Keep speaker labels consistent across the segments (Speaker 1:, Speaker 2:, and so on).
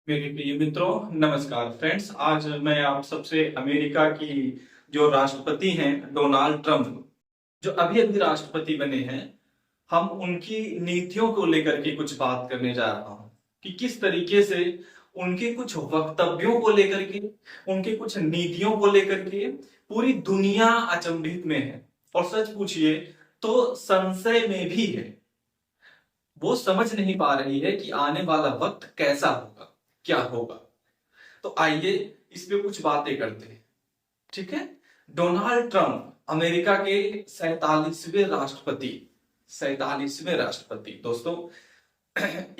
Speaker 1: मेरे प्रिय मित्रों, नमस्कार फ्रेंड्स। आज मैं आप सबसे अमेरिका की जो राष्ट्रपति हैं डोनाल्ड ट्रंप, जो अभी अभी राष्ट्रपति बने हैं, हम उनकी नीतियों को लेकर के कुछ बात करने जा रहा हूं कि किस तरीके से उनके कुछ वक्तव्यों को लेकर के, उनके कुछ नीतियों को लेकर के पूरी दुनिया अचंभित में है और सच पूछिए तो संशय में भी है। वो समझ नहीं पा रही है कि आने वाला वक्त कैसा होगा, क्या होगा। तो आइए इस पे कुछ बातें करते हैं। ठीक है। डोनाल्ड ट्रंप अमेरिका के 47वें राष्ट्रपति दोस्तों।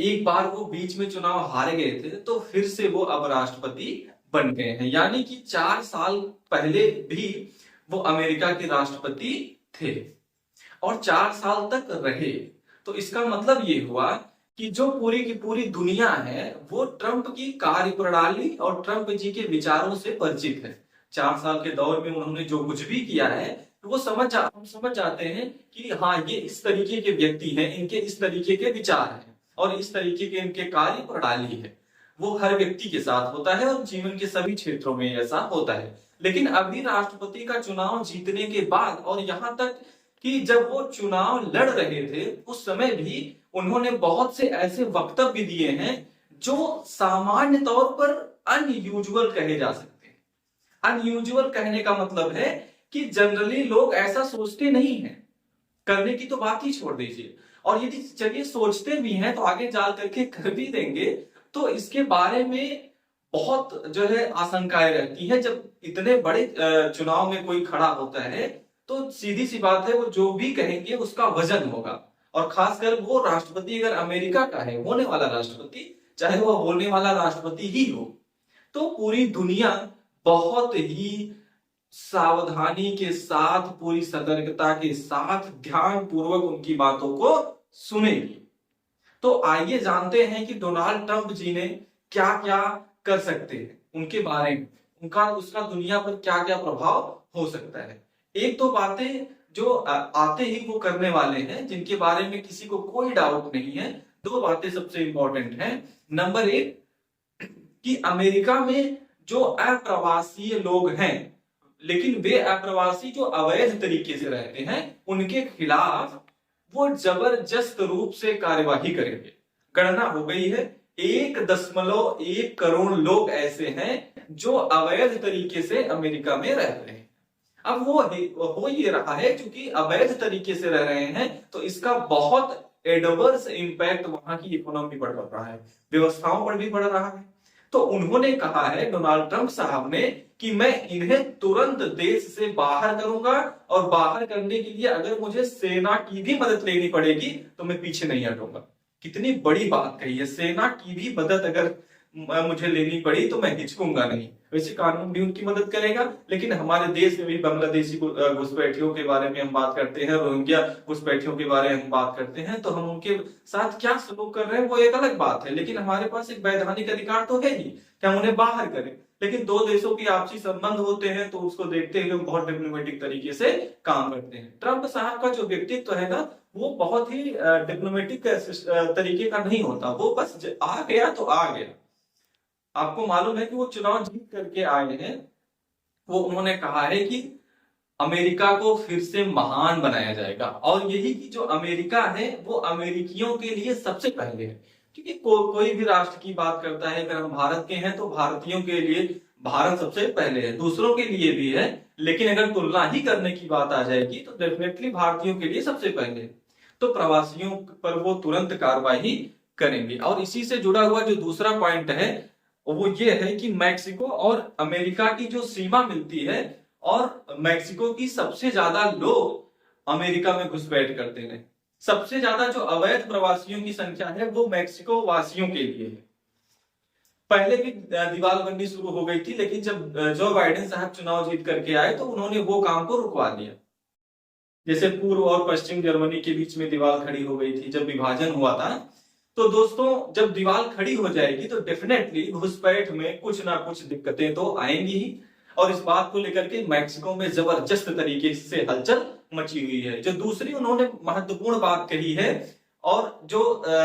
Speaker 1: एक बार वो बीच में चुनाव हार गए थे, तो फिर से वो अब राष्ट्रपति बन गए हैं। यानी कि 4 साल पहले भी वो अमेरिका के राष्ट्रपति थे और 4 साल तक रहे। तो इसका मतलब ये हुआ कि जो पूरी की पूरी दुनिया है वो ट्रंप की कार्यप्रणाली और ट्रंप जी के विचारों से परिचित है। 4 साल के दौर में उन्होंने जो कुछ भी किया है वो हम समझ जाते हैं कि हाँ, ये इस तरीके के व्यक्ति हैं, इनके इस तरीके के विचार हैं और इस तरीके के इनके कार्य प्रणाली है। वो हर व्यक्ति के साथ होता है और जीवन के सभी क्षेत्रों में ऐसा होता है। लेकिन अभी राष्ट्रपति का चुनाव जीतने के बाद और यहाँ तक कि जब वो चुनाव लड़ रहे थे उस समय भी उन्होंने बहुत से ऐसे वक्तव्य दिए हैं जो सामान्य तौर पर अनयूजुअल कहे जा सकते हैं। अनयूजुअल कहने का मतलब है कि जनरली लोग ऐसा सोचते नहीं हैं। करने की तो बात ही छोड़ दीजिए, और यदि चलिए सोचते भी हैं तो आगे जाल करके कर भी देंगे, तो इसके बारे में बहुत जो है आशंकाएं रहती है। जब इतने बड़े चुनाव में कोई खड़ा होता है तो सीधी सी बात है, वो जो भी कहेंगे उसका वजन होगा। और खासकर वो राष्ट्रपति अगर अमेरिका का है, होने वाला राष्ट्रपति, चाहे वो होने वाला राष्ट्रपति ही हो, तो पूरी दुनिया बहुत ही सावधानी के साथ, पूरी सतर्कता के साथ, ध्यान पूर्वक उनकी बातों को सुनेगी। तो आइए जानते हैं कि डोनाल्ड ट्रंप जी ने क्या क्या कर सकते हैं, उनके बारे में, उनका उसका दुनिया पर क्या क्या प्रभाव हो सकता है। एक दो बातें जो आते ही वो करने वाले हैं, जिनके बारे में किसी को कोई डाउट नहीं है। दो बातें सबसे इंपॉर्टेंट हैं। नंबर एक, कि अमेरिका में जो अप्रवासी लोग हैं, लेकिन वे अप्रवासी जो अवैध तरीके से रहते हैं, उनके खिलाफ वो जबरदस्त रूप से कार्यवाही करेंगे। गणना हो गई है, 1.1 करोड़ लोग ऐसे हैं जो अवैध तरीके से अमेरिका में रह रहे हैं। अब वो हो ये रहा है, क्योंकि अवैध तरीके से रह रहे हैं तो इसका बहुत एडवर्स इंपैक्ट वहां की इकोनॉमी पर पड़ रहा है, व्यवस्थाओं पर भी पड़ रहा है। तो उन्होंने कहा है, डोनाल्ड ट्रंप साहब ने, कि मैं इन्हें तुरंत देश से बाहर करूंगा और बाहर करने के लिए अगर मुझे सेना की भी मदद लेनी पड़ेगी तो मैं पीछे नहीं हटूंगा। कितनी बड़ी बात कही है, सेना की भी मदद अगर मुझे लेनी पड़ी तो मैं हिचकूंगा नहीं। वैसे कानून भी उनकी मदद करेगा, लेकिन हमारे देश में भी बांग्लादेशी घुसपैठियों के बारे में हम बात करते हैं, रोहिंग्या घुसपैठियों के बारे में हम बात करते हैं, तो हम उनके साथ क्या सलूक कर रहे हैं वो एक अलग बात है। लेकिन हमारे पास एक वैधानिक अधिकार तो है ही कि हम उन्हें बाहर करें। लेकिन दो देशों की आपसी संबंध होते हैं तो उसको देखते हुए बहुत डिप्लोमेटिक तरीके से काम करते हैं। ट्रंप साहब का जो व्यक्तित्व है ना, वो बहुत ही डिप्लोमेटिक तरीके का नहीं होता। वो बस आ गया तो आ गया। आपको मालूम है कि वो चुनाव जीत करके आए हैं। वो उन्होंने कहा है कि अमेरिका को फिर से महान बनाया जाएगा, और यही कि जो अमेरिका है वो अमेरिकियों के लिए सबसे पहले है। क्योंकि कोई भी राष्ट्र की बात करता है, अगर हम भारत के हैं तो भारतीयों के लिए भारत सबसे पहले है, दूसरों के लिए भी है, लेकिन अगर तुलना ही करने की बात आ जाएगी तो डेफिनेटली भारतीयों के लिए सबसे पहले है। तो प्रवासियों पर वो तुरंत कार्रवाई करेंगे। और इसी से जुड़ा हुआ जो दूसरा पॉइंट है वो ये है कि मैक्सिको और अमेरिका की जो सीमा मिलती है, और मैक्सिको की सबसे ज्यादा लोग अमेरिका में घुसपैठ करते हैं। सबसे ज्यादा जो अवैध प्रवासियों की संख्या है वो मैक्सिको वासियों के लिए है। पहले भी दीवारबंदी शुरू हो गई थी, लेकिन जब जो बाइडेन साहब चुनाव जीत करके आए तो उन्होंने वो काम को रुकवा दिया। जैसे पूर्व और पश्चिम जर्मनी के बीच में दीवार खड़ी हो गई थी जब विभाजन हुआ था। तो दोस्तों, जब दीवार खड़ी हो जाएगी तो डेफिनेटली घुसपैठ में कुछ ना कुछ दिक्कतें तो आएंगी ही। और इस बात को लेकर के मैक्सिको में जबरदस्त तरीके से हलचल मची हुई है। जो दूसरी उन्होंने महत्वपूर्ण बात कही है, और जो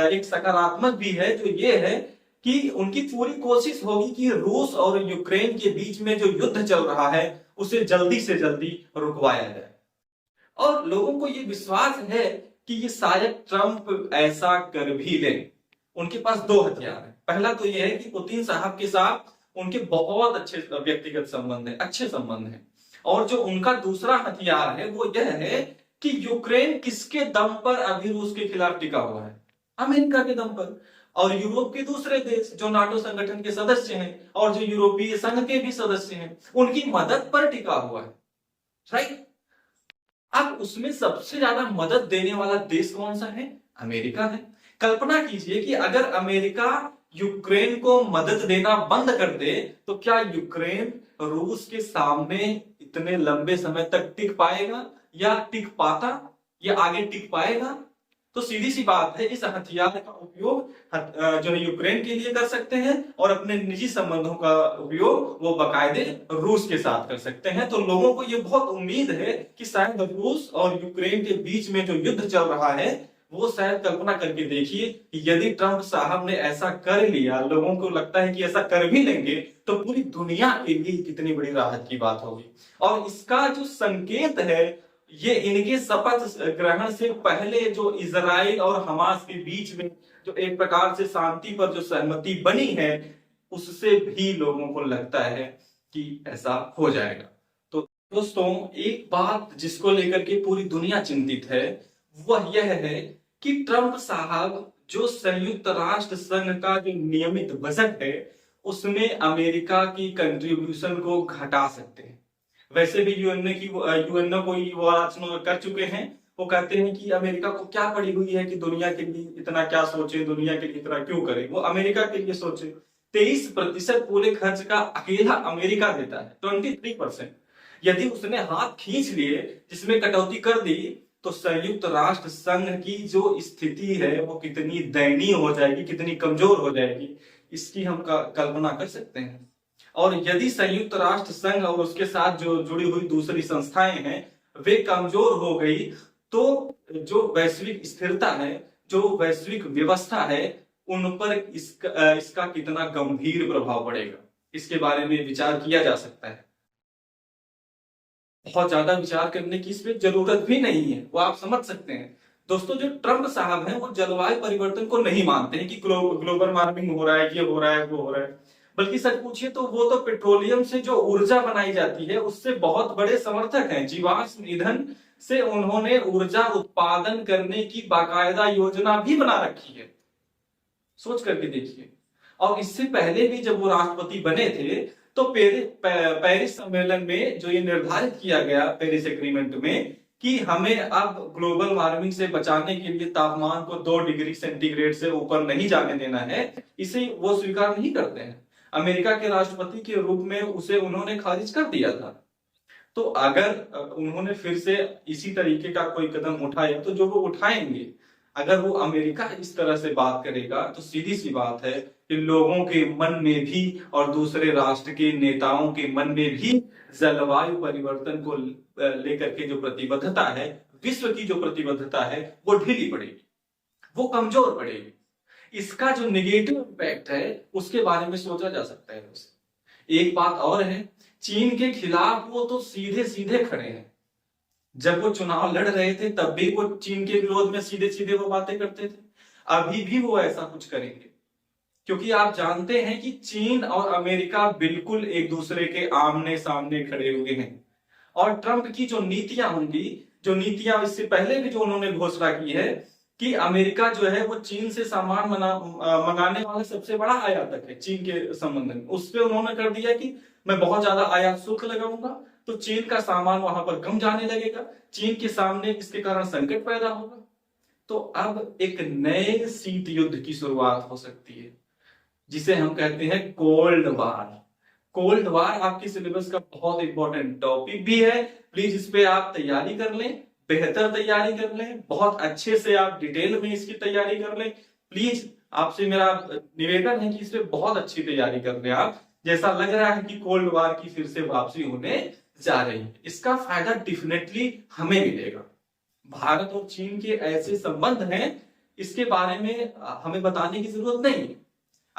Speaker 1: एक सकारात्मक भी है, जो ये है कि उनकी पूरी कोशिश होगी कि रूस और यूक्रेन के बीच में जो युद्ध चल रहा है उसे जल्दी से जल्दी रुकवाया जाए। और लोगों को ये विश्वास है कि ये शायद ट्रंप ऐसा कर भी ले। उनके पास दो हथियार है। पहला तो ये है कि पुतिन साहब के साथ उनके बहुत अच्छे व्यक्तिगत संबंध है, अच्छे संबंध है। और जो उनका दूसरा हथियार है वो यह है कि यूक्रेन किसके दम पर अभी रूस के खिलाफ टिका हुआ है? अमेरिका के दम पर। और यूरोप के दूसरे देश जो नाटो संगठन के सदस्य हैं और जो यूरोपीय संघ के भी सदस्य हैं, उनकी मदद पर टिका हुआ है। राइट? अब उसमें सबसे ज्यादा मदद देने वाला देश कौन सा है? अमेरिका है। कल्पना कीजिए कि अगर अमेरिका यूक्रेन को मदद देना बंद कर दे तो क्या यूक्रेन रूस के सामने इतने लंबे समय तक टिक पाएगा, या टिक पाता, या आगे टिक पाएगा? तो सीधी सी बात है, इस हथियार का उपयोग जो है यूक्रेन के लिए कर सकते हैं और अपने निजी संबंधों का उपयोग वो बाकायदे रूस के साथ कर सकते हैं। तो लोगों को ये बहुत उम्मीद है कि शायद रूस और यूक्रेन के बीच में जो युद्ध चल रहा है वो शायद, कल्पना करके देखिए, यदि ट्रंप साहब ने ऐसा कर लिया, लोगों को लगता है कि ऐसा कर भी लेंगे, तो पूरी दुनिया के लिए कितनी बड़ी राहत की बात होगी। और इसका जो संकेत है, ये इनके शपथ ग्रहण से पहले जो इजराइल और हमास के बीच में जो एक प्रकार से शांति पर जो सहमति बनी है, उससे भी लोगों को लगता है कि ऐसा हो जाएगा। तो दोस्तों, एक बात जिसको लेकर के पूरी दुनिया चिंतित है वह यह है कि ट्रंप साहब जो संयुक्त राष्ट्र संघ का जो नियमित बजट है उसमें अमेरिका की कंट्रीब्यूशन को घटा सकते हैं। वैसे भी यूएनओ को वो आलोचना कर चुके हैं। वो कहते हैं कि अमेरिका को क्या पड़ी हुई है कि दुनिया के लिए इतना क्या सोचे, दुनिया के लिए इतना क्यों करे, वो अमेरिका के लिए सोचे। 23% पूरे खर्च का अकेला अमेरिका देता है, 23%। यदि उसने हाथ खींच लिए, जिसमें कटौती कर दी, तो संयुक्त राष्ट्र संघ की जो स्थिति है वो कितनी दयनीय हो जाएगी, कितनी कमजोर हो जाएगी, इसकी हम कल्पना कर सकते हैं। और यदि संयुक्त राष्ट्र संघ और उसके साथ जो जुड़ी हुई दूसरी संस्थाएं हैं वे कमजोर हो गई, तो जो वैश्विक स्थिरता है, जो वैश्विक व्यवस्था है, उन पर इसका कितना गंभीर प्रभाव पड़ेगा, इसके बारे में विचार किया जा सकता है। बहुत ज्यादा विचार करने की इसमें जरूरत भी नहीं है, वो आप समझ सकते हैं। दोस्तों, जो ट्रंप साहब हैं वो जलवायु परिवर्तन को नहीं मानते हैं कि ग्लोबल वार्मिंग हो रहा है, ये हो रहा है, वो हो रहा है। बल्कि सच पूछिए तो वो तो पेट्रोलियम से जो ऊर्जा बनाई जाती है उससे बहुत बड़े समर्थक हैं। जीवाश्म ईंधन से उन्होंने ऊर्जा उत्पादन करने की बाकायदा योजना भी बना रखी है। सोच करके देखिए। और इससे पहले भी जब वो राष्ट्रपति बने थे तो पेरिस सम्मेलन में जो ये निर्धारित किया गया, पेरिस एग्रीमेंट में, कि हमें अब ग्लोबल वार्मिंग से बचाने के लिए तापमान को 2 डिग्री सेंटीग्रेड से ऊपर नहीं जाने देना है, इसे वो स्वीकार नहीं करते हैं। अमेरिका के राष्ट्रपति के रूप में उसे उन्होंने खारिज कर दिया था। तो अगर उन्होंने फिर से इसी तरीके का कोई कदम उठाया, तो जो वो उठाएंगे, अगर वो अमेरिका इस तरह से बात करेगा, तो सीधी सी बात है कि लोगों के मन में भी और दूसरे राष्ट्र के नेताओं के मन में भी जलवायु परिवर्तन को लेकर के जो प्रतिबद्धता है, विश्व की जो प्रतिबद्धता है, वो ढीली पड़ेगी, वो कमजोर पड़ेगी। इसका जो नेगेटिव इम्पैक्ट है उसके बारे में सोचा जा सकता है। एक बात और है, चीन के खिलाफ वो तो सीधे सीधे खड़े हैं। जब वो चुनाव लड़ रहे थे तब भी वो चीन के विरोध में सीधे सीधे वो बातें करते थे, अभी भी वो ऐसा कुछ करेंगे। क्योंकि आप जानते हैं कि चीन और अमेरिका बिल्कुल एक दूसरे के आमने सामने खड़े हुए हैं। और ट्रंप की जो नीतियां होंगी, जो नीतियां इससे पहले भी जो उन्होंने घोषणा की है कि अमेरिका जो है वो चीन से सामान मंगाने वाला सबसे बड़ा आयातक है चीन के संबंध में, उस पर उन्होंने कर दिया कि मैं बहुत ज्यादा आयात शुल्क लगाऊंगा, तो चीन का सामान वहां पर कम जाने लगेगा, चीन के सामने इसके कारण संकट पैदा होगा। तो अब एक नए शीत युद्ध की शुरुआत हो सकती है, जिसे हम कहते हैं कोल्ड वार। कोल्ड वार आपके सिलेबस का बहुत इंपॉर्टेंट टॉपिक भी है। प्लीज इस पे आप तैयारी कर लें, बेहतर तैयारी कर लें, बहुत अच्छे से आप डिटेल में इसकी तैयारी कर लें। प्लीज आपसे मेरा निवेदन है कि इस पे बहुत अच्छी तैयारी कर लें आप। जैसा लग रहा है कि कोल्ड वार की फिर से वापसी होने जा रही है, इसका फायदा डेफिनेटली हमें मिलेगा। भारत और चीन के ऐसे संबंध हैं, इसके बारे में हमें बताने की जरूरत नहीं है।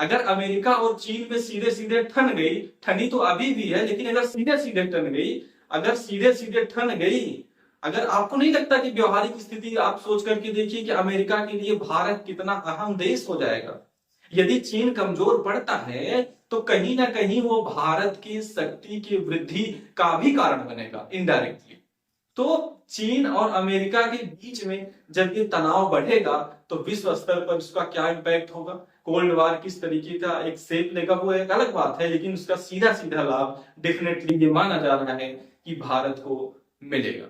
Speaker 1: अगर अमेरिका और चीन में सीधे सीधे ठन गई, ठनी तो अभी भी है, लेकिन अगर सीधे सीधे ठन गई, अगर सीधे सीधे ठन गई, अगर आपको नहीं लगता कि व्यवहारिक स्थिति आप सोच करके देखिए कि अमेरिका के लिए भारत कितना अहम देश हो जाएगा। यदि चीन कमजोर पड़ता है तो कहीं ना कहीं वो भारत की शक्ति की वृद्धि का भी कारण बनेगा इनडायरेक्टली। तो चीन और अमेरिका के बीच में जब ये तनाव बढ़ेगा तो विश्व स्तर पर उसका क्या इम्पैक्ट होगा, कोल्ड वार किस तरीके का एक शेप लेगा, वो एक अलग बात है, लेकिन उसका सीधा सीधा लाभ डेफिनेटली ये माना जा रहा है कि भारत को मिलेगा।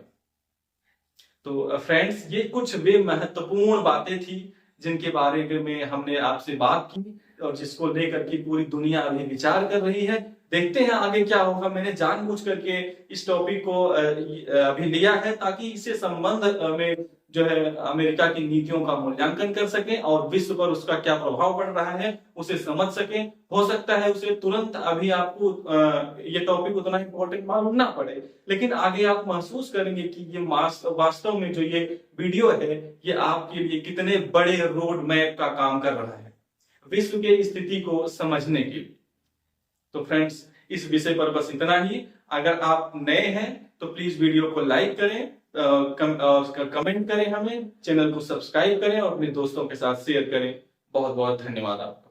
Speaker 1: तो फ्रेंड्स, ये कुछ वे महत्वपूर्ण बातें थी जिनके बारे में हमने आपसे बात की और जिसको लेकर के पूरी दुनिया अभी विचार कर रही है। देखते हैं आगे क्या होगा। मैंने जानबूझ करके इस टॉपिक को अभी लिया है ताकि इससे संबंध में जो है अमेरिका की नीतियों का मूल्यांकन कर सके और विश्व पर उसका क्या प्रभाव पड़ रहा है उसे समझ सके। हो सकता है उसे तुरंत अभी आपको ये टॉपिक उतना इंपॉर्टेंट मालूम ना पड़े, लेकिन आगे आप महसूस करेंगे कि ये वास्तव में जो ये वीडियो है ये आपके लिए कितने बड़े रोड मैप का काम कर रहा है विश्व के स्थिति को समझने के लिए। तो फ्रेंड्स, इस विषय पर बस इतना ही। अगर आप नए हैं तो प्लीज वीडियो को लाइक करें, कमेंट करें, हमें चैनल को सब्सक्राइब करें और अपने दोस्तों के साथ शेयर करें। बहुत बहुत धन्यवाद आपका।